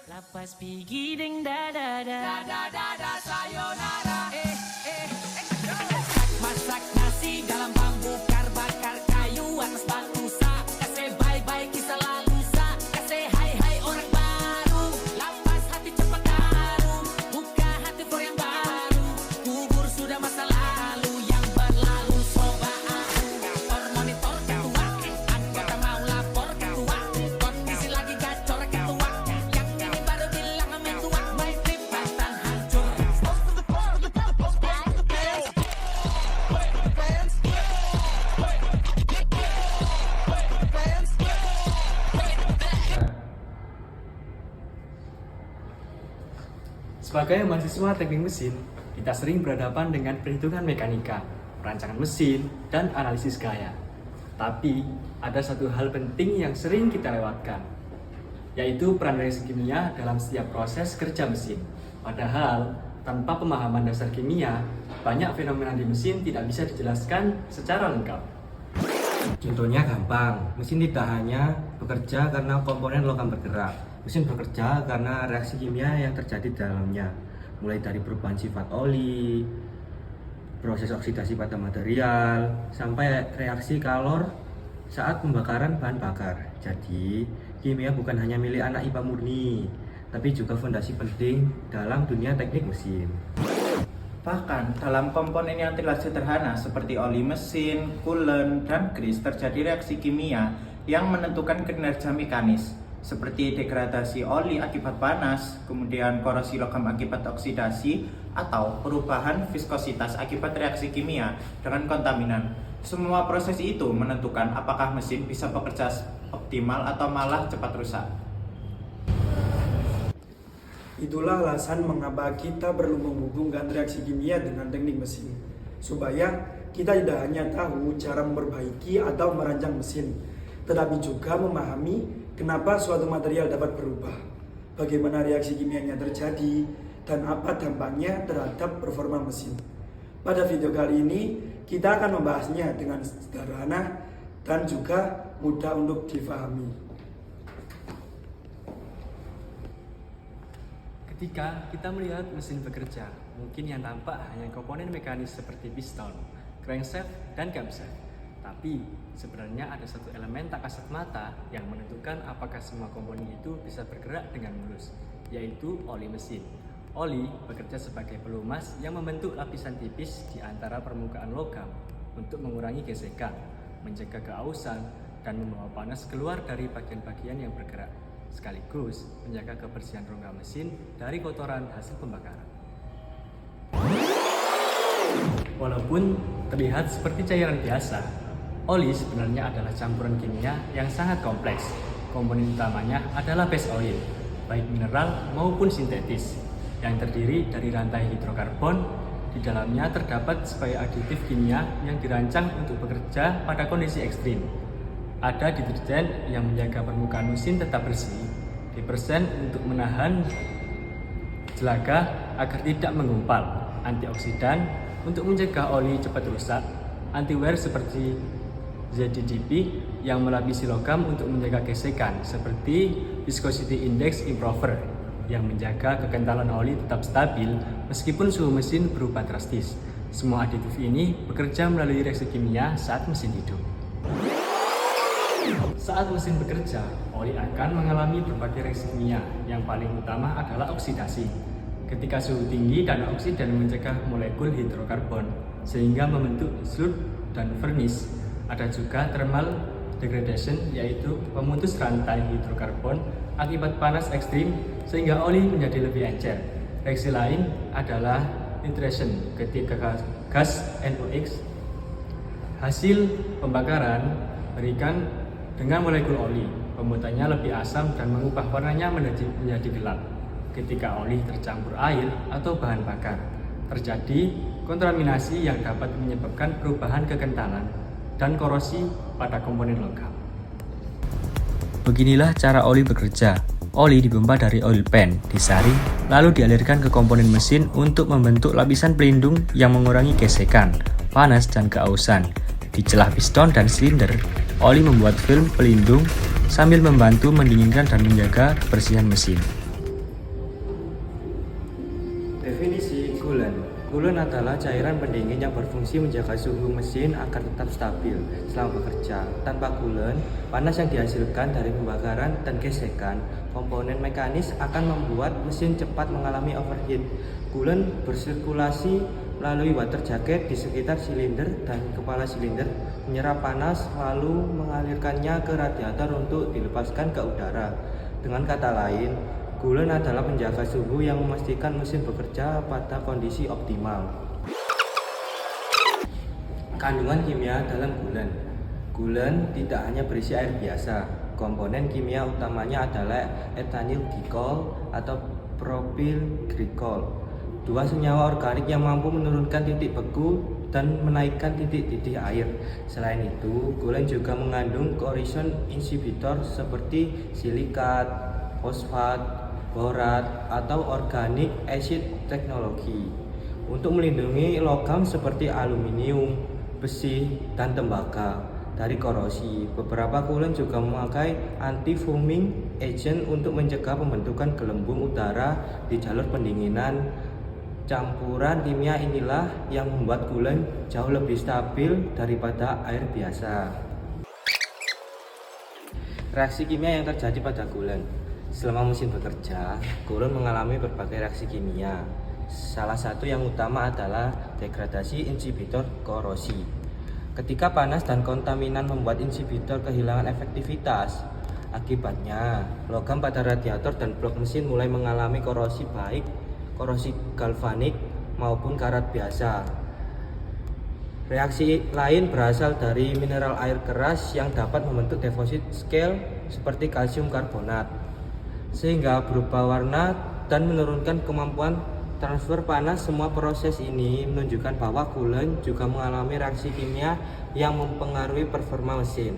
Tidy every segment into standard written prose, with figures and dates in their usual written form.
Lapas pigi ding da da da da da da sayonara. Masak nasi dalam bambu bakar kayu atas batu sa. Kasih bye bye kisah lalu sa. Kasih hai hai orang baru. Lapas hati cepat harum. Buka hati for yang baru. Kubur sudah masa lalu yang berlalu. Coba aku monitor ketua. Anggota mau lapor ketua. Kondisi lagi gacor ketua. Yang ini baru bilang mentua. My trip batang hancur. Sebagai mahasiswa teknik mesin, kita sering berhadapan dengan perhitungan mekanika, perancangan mesin, dan analisis gaya. Tapi, ada satu hal penting yang sering kita lewatkan, yaitu peran reaksi kimia dalam setiap proses kerja mesin. Padahal, tanpa pemahaman dasar kimia, banyak fenomena di mesin tidak bisa dijelaskan secara lengkap. Contohnya gampang, mesin tidak hanya bekerja karena komponen logam bergerak. Mesin bekerja karena reaksi kimia yang terjadi di dalamnya, mulai dari perubahan sifat oli, proses oksidasi pada material, sampai reaksi kalor saat pembakaran bahan bakar. Jadi, kimia bukan hanya milik anak IPA murni, tapi juga fondasi penting dalam dunia teknik mesin. Bahkan dalam komponen yang terlihat sederhana seperti oli mesin, coolant, dan grease terjadi reaksi kimia yang menentukan kinerja mekanis seperti degradasi oli akibat panas, kemudian korosi logam akibat oksidasi, atau perubahan viskositas akibat reaksi kimia dengan kontaminan. Semua proses itu menentukan apakah mesin bisa bekerja optimal atau malah cepat rusak. Itulah alasan mengapa kita perlu menghubungkan reaksi kimia dengan teknik mesin, supaya kita tidak hanya tahu cara memperbaiki atau merancang mesin, tetapi juga memahami kenapa suatu material dapat berubah, bagaimana reaksi kimianya terjadi, dan apa dampaknya terhadap performa mesin. Pada video kali ini, kita akan membahasnya dengan sederhana dan juga mudah untuk difahami. Ketika kita melihat mesin bekerja, mungkin yang tampak hanya komponen mekanis seperti piston, crankshaft, dan camshaft. Tapi sebenarnya ada satu elemen tak kasat mata yang menentukan apakah semua komponen itu bisa bergerak dengan mulus, yaitu oli mesin. Oli bekerja sebagai pelumas yang membentuk lapisan tipis di antara permukaan logam untuk mengurangi gesekan, mencegah keausan, dan membawa panas keluar dari bagian-bagian yang bergerak, sekaligus menjaga kebersihan rongga mesin dari kotoran hasil pembakaran. Walaupun terlihat seperti cairan biasa, oli sebenarnya adalah campuran kimia yang sangat kompleks. Komponen utamanya adalah base oil, baik mineral maupun sintetis, yang terdiri dari rantai hidrokarbon. Di dalamnya terdapat sebagai aditif kimia yang dirancang untuk bekerja pada kondisi ekstrim. Ada deterjen yang menjaga permukaan mesin tetap bersih, dipersen untuk menahan jelaga agar tidak mengumpal, antioksidan untuk mencegah oli cepat rusak, anti-wear seperti ZDDP yang melapisi logam untuk menjaga gesekan, seperti viscosity index improver yang menjaga kekentalan oli tetap stabil meskipun suhu mesin berubah drastis. Semua aditif ini bekerja melalui reaksi kimia saat mesin hidup. Saat mesin bekerja, oli akan mengalami berbagai reaksi kimia. Yang paling utama adalah oksidasi. Ketika suhu tinggi dan oksidan mencegah molekul hidrokarbon sehingga membentuk sludge dan furnace. Ada juga thermal degradation, yaitu pemutus rantai hidrokarbon akibat panas ekstrim sehingga oli menjadi lebih encer. Reaksi lain adalah nitration ketika gas NOx hasil pembakaran berikan dengan molekul oli, pembuatannya lebih asam dan mengubah warnanya menjadi gelap. Ketika oli tercampur air atau bahan bakar, terjadi kontaminasi yang dapat menyebabkan perubahan kekentalan dan korosi pada komponen logam. Beginilah cara oli bekerja. Oli dipompa dari oil pan, disaring, lalu dialirkan ke komponen mesin untuk membentuk lapisan pelindung yang mengurangi gesekan, panas, dan keausan. Di celah piston dan silinder, oli membuat film pelindung sambil membantu mendinginkan dan menjaga kebersihan mesin. Definisi coolant. Coolant adalah cairan pendingin yang berfungsi menjaga suhu mesin agar tetap stabil selama bekerja. Tanpa coolant, panas yang dihasilkan dari pembakaran dan gesekan komponen mekanis akan membuat mesin cepat mengalami overheat. Coolant bersirkulasi melalui water jacket di sekitar silinder dan kepala silinder, menyerap panas lalu mengalirkannya ke radiator untuk dilepaskan ke udara. Dengan kata lain, coolant adalah penjaga suhu yang memastikan mesin bekerja pada kondisi optimal. Kandungan kimia dalam coolant. Coolant tidak hanya berisi air biasa. Komponen kimia utamanya adalah etanyl glikol atau propyl glikol. Dua senyawa organik yang mampu menurunkan titik beku dan menaikkan titik-titik air. Selain itu, coolant juga mengandung corrosion inhibitor seperti silikat, fosfat, borat, atau organic acid teknologi untuk melindungi logam seperti aluminium, besi, dan tembaga dari korosi. Beberapa coolant juga memakai anti-foaming agent untuk mencegah pembentukan gelembung udara di jalur pendinginan. Campuran kimia inilah yang membuat coolant jauh lebih stabil daripada air biasa. Reaksi kimia yang terjadi pada coolant. Selama mesin bekerja, coolant mengalami berbagai reaksi kimia. Salah satu yang utama adalah degradasi inhibitor korosi. Ketika panas dan kontaminan membuat inhibitor kehilangan efektivitas, akibatnya logam pada radiator dan blok mesin mulai mengalami korosi, baik korosi galvanik maupun karat biasa. Reaksi lain berasal dari mineral air keras yang dapat membentuk deposit scale seperti kalsium karbonat, sehingga berubah warna dan menurunkan kemampuan transfer panas. Semua proses ini menunjukkan bahwa coolant juga mengalami reaksi kimia yang mempengaruhi performa mesin.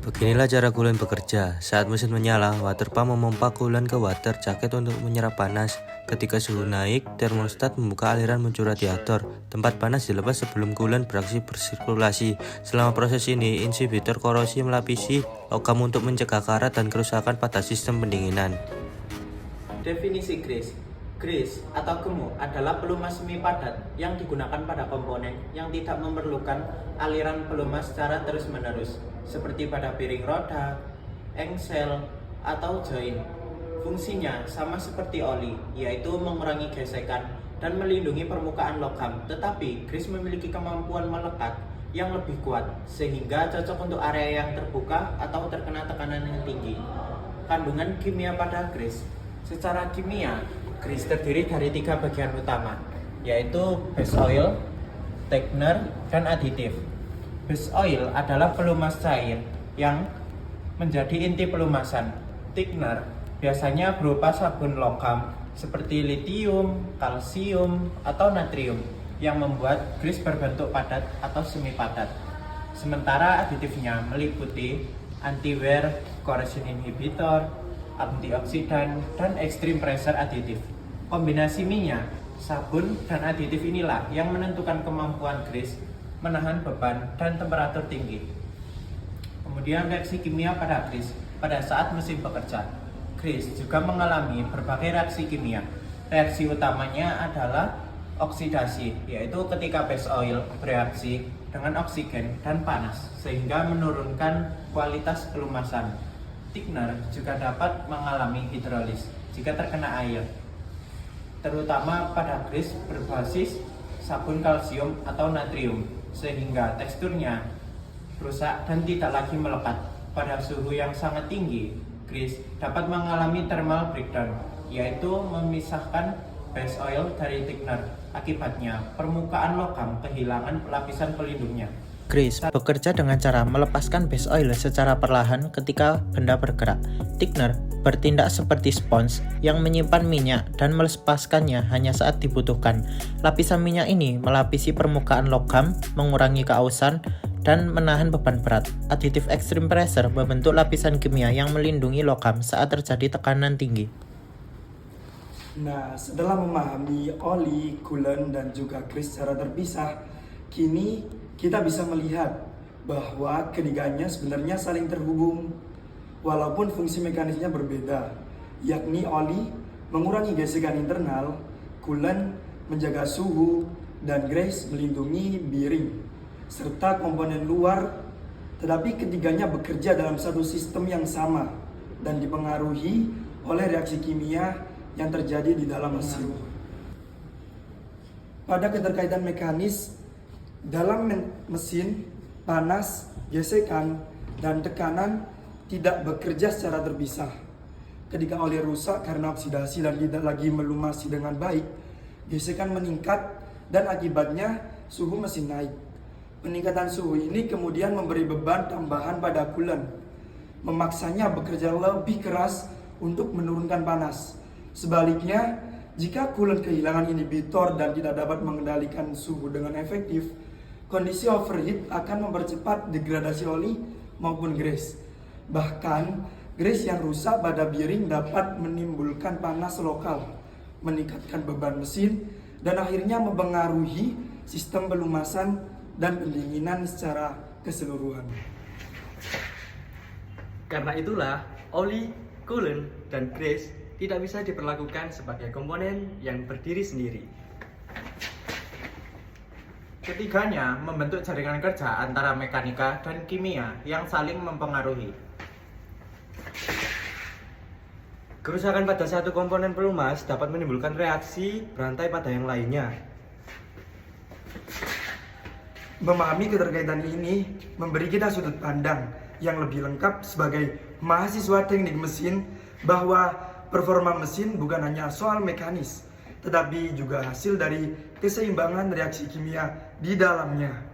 Beginilah cara coolant bekerja. Saat mesin menyala, water pump memompa coolant ke water jacket untuk menyerap panas. Ketika suhu naik, termostat membuka aliran menuju radiator. Tempat panas dilepas sebelum coolant beraksi bersirkulasi. Selama proses ini, inhibitor korosi melapisi logam untuk mencegah karat dan kerusakan pada sistem pendinginan. Definisi grease. Grease atau gemuk adalah pelumas semi padat yang digunakan pada komponen yang tidak memerlukan aliran pelumas secara terus-menerus, seperti pada piring roda, engsel, atau join. Fungsinya sama seperti oli, yaitu mengurangi gesekan dan melindungi permukaan logam, tetapi grease memiliki kemampuan melekat yang lebih kuat, sehingga cocok untuk area yang terbuka atau terkena tekanan yang tinggi. Kandungan kimia pada grease. Secara kimia, grease terdiri dari 3 bagian utama, yaitu base oil, thickener, dan aditif. Base oil adalah pelumas cair yang menjadi inti pelumasan. Thickener biasanya berupa sabun logam seperti litium, kalsium, atau natrium yang membuat grease berbentuk padat atau semi padat. Sementara aditifnya meliputi anti-wear, corrosion inhibitor, antioksidan, dan extreme pressure aditif. Kombinasi minyak, sabun, dan aditif inilah yang menentukan kemampuan grease menahan beban dan temperatur tinggi. Kemudian reaksi kimia pada grease pada saat mesin bekerja. Grease juga mengalami berbagai reaksi kimia. Reaksi utamanya adalah oksidasi, yaitu ketika base oil bereaksi dengan oksigen dan panas sehingga menurunkan kualitas pelumasan. Thickener juga dapat mengalami hidrolis jika terkena air, terutama pada grease berbasis sabun kalsium atau natrium, sehingga teksturnya rusak dan tidak lagi melekat. Pada suhu yang sangat tinggi, grease dapat mengalami thermal breakdown, yaitu memisahkan base oil dari thickener. Akibatnya, permukaan logam kehilangan lapisan pelindungnya. Grease bekerja dengan cara melepaskan base oil secara perlahan ketika benda bergerak. Thickener bertindak seperti spons yang menyimpan minyak dan melepaskannya hanya saat dibutuhkan. Lapisan minyak ini melapisi permukaan logam, mengurangi keausan, dan menahan beban berat. Aditif extreme pressure membentuk lapisan kimia yang melindungi logam saat terjadi tekanan tinggi. Nah, setelah memahami oli, coolant, dan juga grease secara terpisah, kini kita bisa melihat bahwa ketiganya sebenarnya saling terhubung, walaupun fungsi mekanisnya berbeda, yakni oli mengurangi gesekan internal coolant menjaga suhu, dan grease melindungi bearing, serta komponen luar. Tetapi ketiganya bekerja dalam satu sistem yang sama dan dipengaruhi oleh reaksi kimia yang terjadi di dalam mesin. Pada keterkaitan mekanis, dalam mesin, panas, gesekan, dan tekanan tidak bekerja secara terpisah. Ketika oli rusak karena oksidasi dan tidak lagi melumasi dengan baik, gesekan meningkat dan akibatnya suhu mesin naik. Peningkatan suhu ini kemudian memberi beban tambahan pada coolant, memaksanya bekerja lebih keras untuk menurunkan panas. Sebaliknya, jika coolant kehilangan inhibitor dan tidak dapat mengendalikan suhu dengan efektif, kondisi overheat akan mempercepat degradasi oli maupun grease. Bahkan, grease yang rusak pada bearing dapat menimbulkan panas lokal, meningkatkan beban mesin, dan akhirnya mempengaruhi sistem pelumasan dan pendinginan secara keseluruhan. Karena itulah, oli, coolant, dan grease tidak bisa diperlakukan sebagai komponen yang berdiri sendiri. Ketiganya membentuk jaringan kerja antara mekanika dan kimia yang saling mempengaruhi. Kerusakan pada satu komponen pelumas dapat menimbulkan reaksi berantai pada yang lainnya. Memahami keterkaitan ini memberi kita sudut pandang yang lebih lengkap sebagai mahasiswa teknik mesin bahwa performa mesin bukan hanya soal mekanis, tetapi juga hasil dari keseimbangan reaksi kimia di dalamnya.